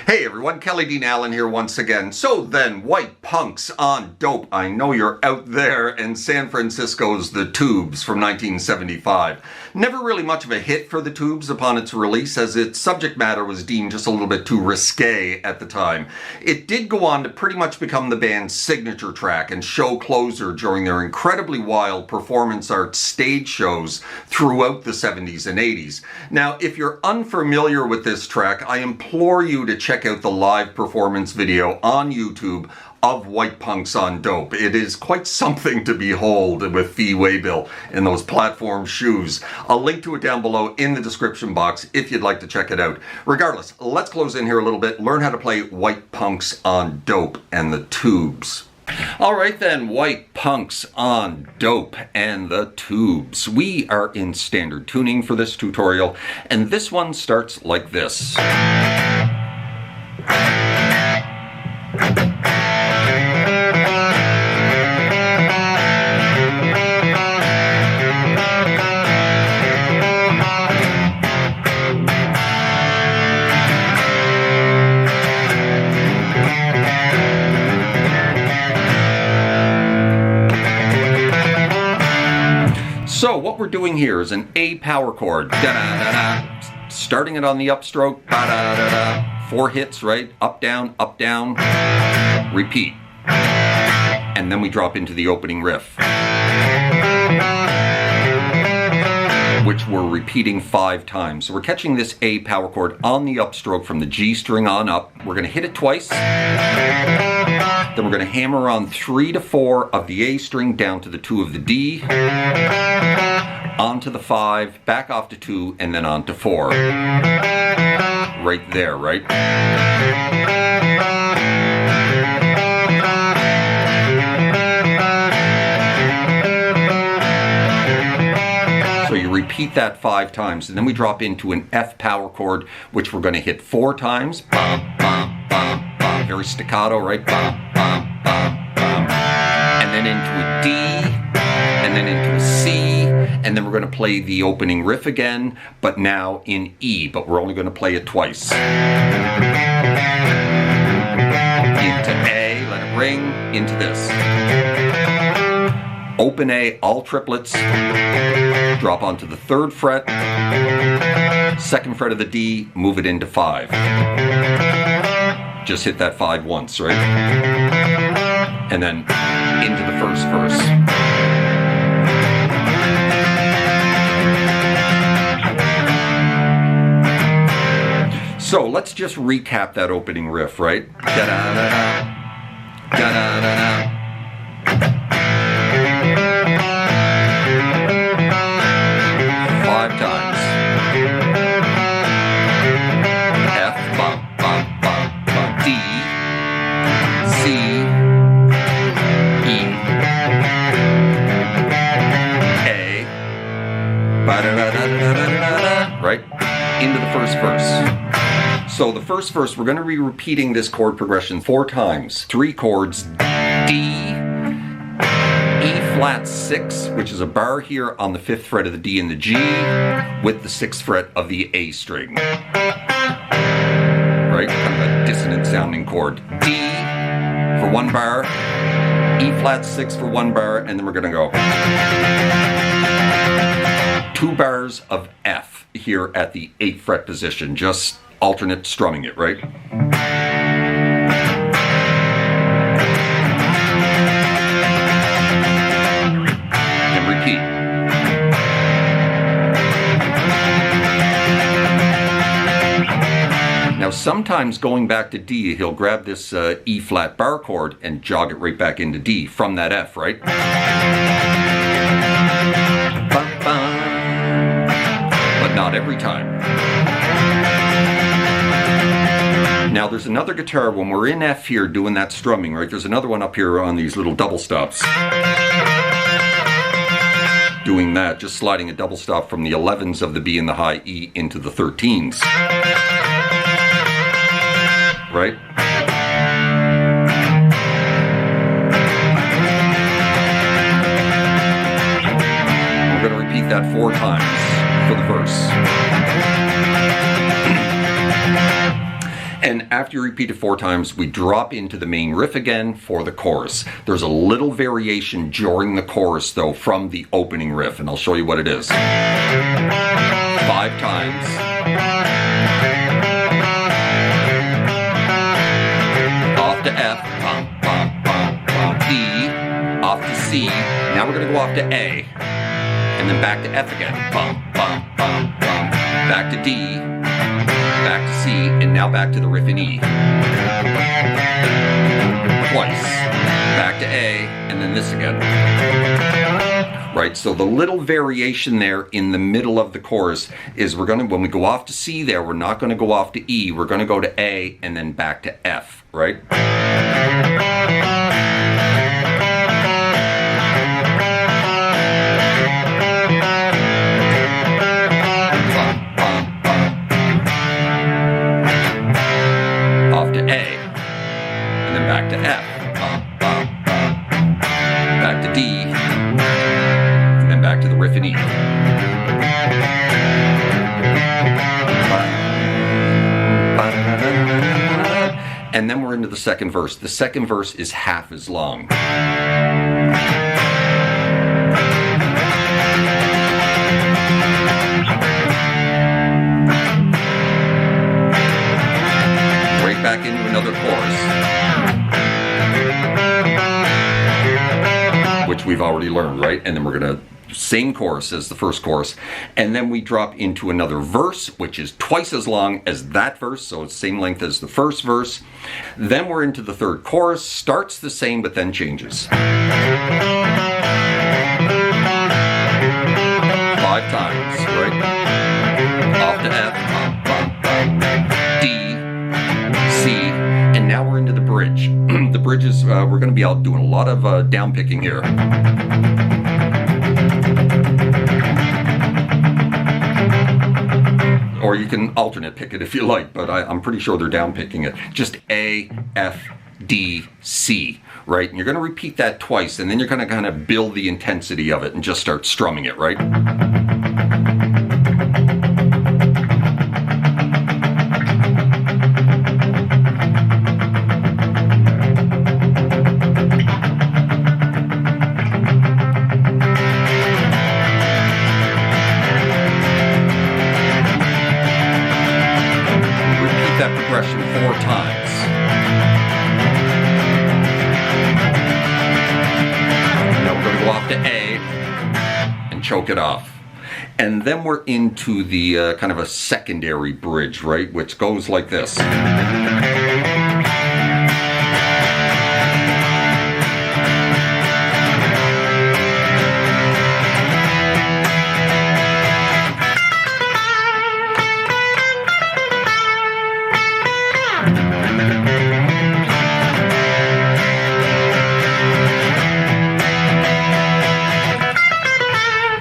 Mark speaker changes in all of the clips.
Speaker 1: Hey everyone, Kelly Dean Allen here once again. So then, White Punks on Dope. I know you're out there, and San Francisco's The Tubes from 1975. Never really much of a hit for The Tubes upon its release, as its subject matter was deemed just a little bit too risque at the time. It did go on to pretty much become the band's signature track and show closer during their incredibly wild performance art stage shows throughout the 70s and 80s. Now, if you're unfamiliar with this track, I implore you to check out the live performance video on YouTube of White Punks on Dope. It is quite something to behold with Fee Waybill in those platform shoes. I'll link to it down below in the description box if you'd like to check it out. Regardless, let's close in here a little bit, learn how to play White Punks on Dope and the Tubes. Alright then, White Punks on Dope and the Tubes. We are in standard tuning for this tutorial, and this one starts like this. So what we're doing here is an A power chord, da-da-da-da, starting it on the upstroke, ba-da-da-da, 4 hits, right? Up, down, repeat. And then we drop into the opening riff, which we're repeating 5 times. So we're catching this A power chord on the upstroke from the G string on up. We're gonna hit it twice. Then we're going to hammer on 3 to 4 of the A string down to the 2 of the D, onto the 5, back off to 2, and then on to 4. Right there, right? So you repeat that 5 times, and then we drop into an F power chord, which we're going to hit 4 times. Bum, bum, bum, bum. Very staccato, right? Bum, bum, bum, bum. And then into a D, and then into a C, and then we're going to play the opening riff again, but now in E, but we're only going to play it twice. Into A, let it ring, into this. Open A, all triplets, drop onto the 3rd fret, 2nd fret of the D, move it into 5. Just hit that 5 once, right? And then into the first verse. So let's just recap that opening riff, right? Da-da-da-da, da-da-da-da. Right? Into the first verse. So the first verse, we're going to be repeating this chord progression 4 times. 3 chords, D, E flat 6, which is a bar here on the 5th fret of the D and the G, with the 6th fret of the A string. Right? Kind of a dissonant sounding chord. D for 1 bar, E flat 6 for 1 bar, and then we're going to go 2 bars of F here at the 8th fret position, just alternate strumming it, right? And repeat. Now sometimes going back to D, he'll grab this E flat bar chord and jog it right back into D from that F, right? But not every time. Now there's another guitar when we're in F here doing that strumming, right? There's another one up here on these little double stops. Doing that, just sliding a double stop from the 11s of the B and the high E into the 13s. Right? We're going to repeat that 4 times for the verse. then after you repeat it 4 times, we drop into the main riff again for the chorus. There's a little variation during the chorus though from the opening riff, and I'll show you what it is. 5 times. Off to F, bum, bum, bum, bum, E, off to C. Now we're gonna go off to A, and then back to F again. Bum, bum, bum, bum. Back to D, back to C, and now back to the riff in E. Twice. Back to A, and then this again. Right, so the little variation there in the middle of the chorus is we're gonna, when we go off to C there, we're not gonna go off to E, we're gonna go to A and then back to F, right? Off to A, and then back to F, back to D, and then back to the riff in E. And then we're into the second verse. The second verse is half as long. Right back into another chorus, which we've already learned, right? And then we're gonna same chorus as the first chorus, and then we drop into another verse which is twice as long as that verse, so it's same length as the first verse. Then we're into the third chorus, starts the same but then changes. 5 times, right? Off to F, D, C, and now we're into the bridge. The bridge is, we're going to be out doing a lot of down picking here. Or you can alternate pick it if you like, but I'm pretty sure they're down picking it. Just A, F, D, C, right? And you're going to repeat that twice, and then you're going to kind of build the intensity of it and just start strumming it, right? That progression 4 times. Now we're going to go off to A and choke it off. And then we're into the kind of a secondary bridge, right? Which goes like this.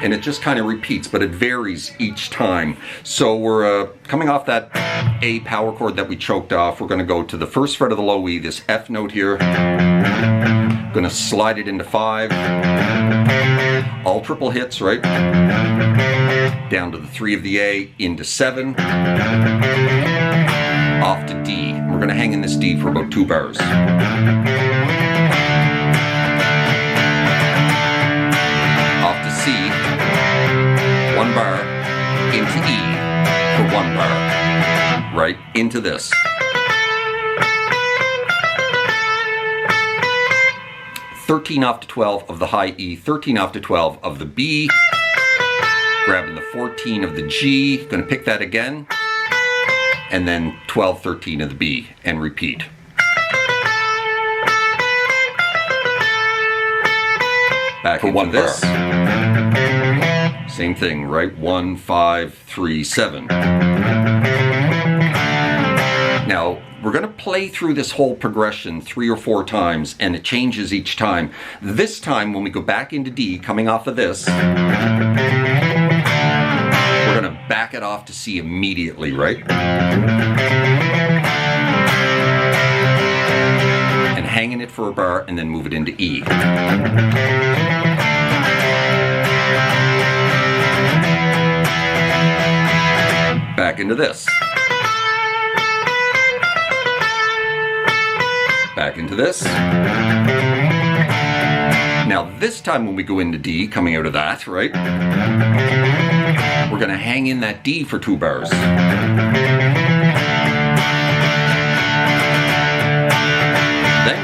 Speaker 1: And it just kind of repeats, but it varies each time. So we're coming off that A power chord that we choked off. We're going to go to the first fret of the low E, this F note here. Going to slide it into 5. All triple hits, right? Down to the 3 of the A, into 7. Off to D. We're going to hang in this D for about 2 bars. Off to C. 1 bar, into E for 1 bar, right, into this. $13 off to 12 of the high E, 13 off to 12 of the B, grabbing the 14 of the G, gonna pick that again, and then 12, 13 of the B, and repeat. Back for into 1 this. Bar. Same thing, right? 1, 5, 3, 7. Now, we're going to play through this whole progression 3 or 4 times, and it changes each time. This time, when we go back into D, coming off of this, we're going to back it off to C immediately, right? And hang in it for a bar, and then move it into E. Back into this. Back into this. Now this time when we go into D, coming out of that, right, we're going to hang in that D for 2 bars. Then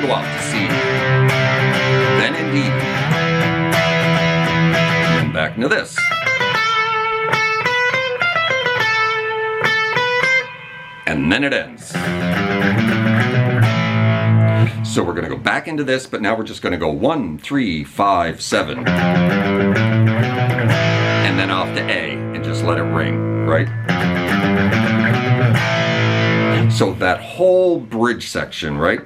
Speaker 1: go out to C. Then in D. And back into this. And then it ends. So we're going to go back into this, but now we're just going to go 1, 3, 5, 7. And then off to A and just let it ring, right? So that whole bridge section, right? 2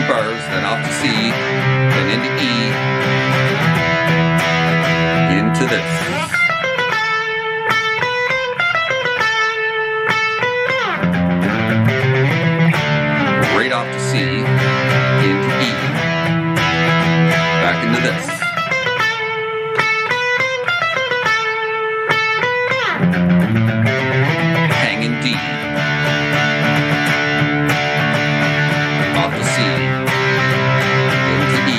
Speaker 1: bars, then off to C, then into E, into this. Right off to C, into E, back into this. Hang in D, off to C, into E.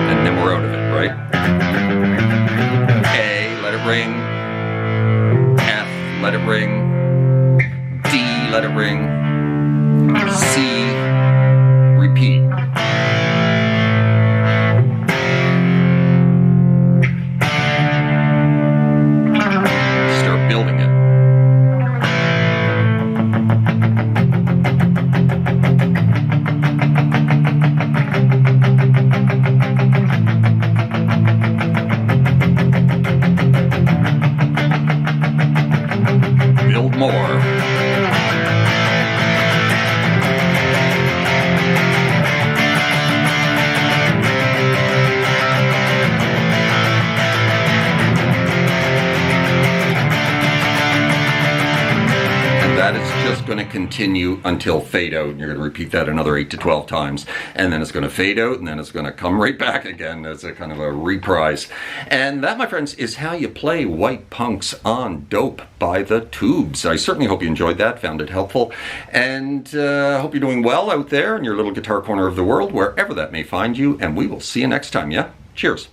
Speaker 1: And then we're out of it, right? Ring, F, let it ring, D, let it ring, C, repeat. Start building it. More. And that is just going to continue until fade out. And you're going to repeat that another 8 to 12 times. And then it's going to fade out, and then it's going to come right back again as a kind of a reprise. And that, my friends, is how you play White Punks on Dope by the Tubes. I certainly hope you enjoyed that, found it helpful, and hope you're doing well out there in your little guitar corner of the world, wherever that may find you. And we will see you next time, yeah? Cheers.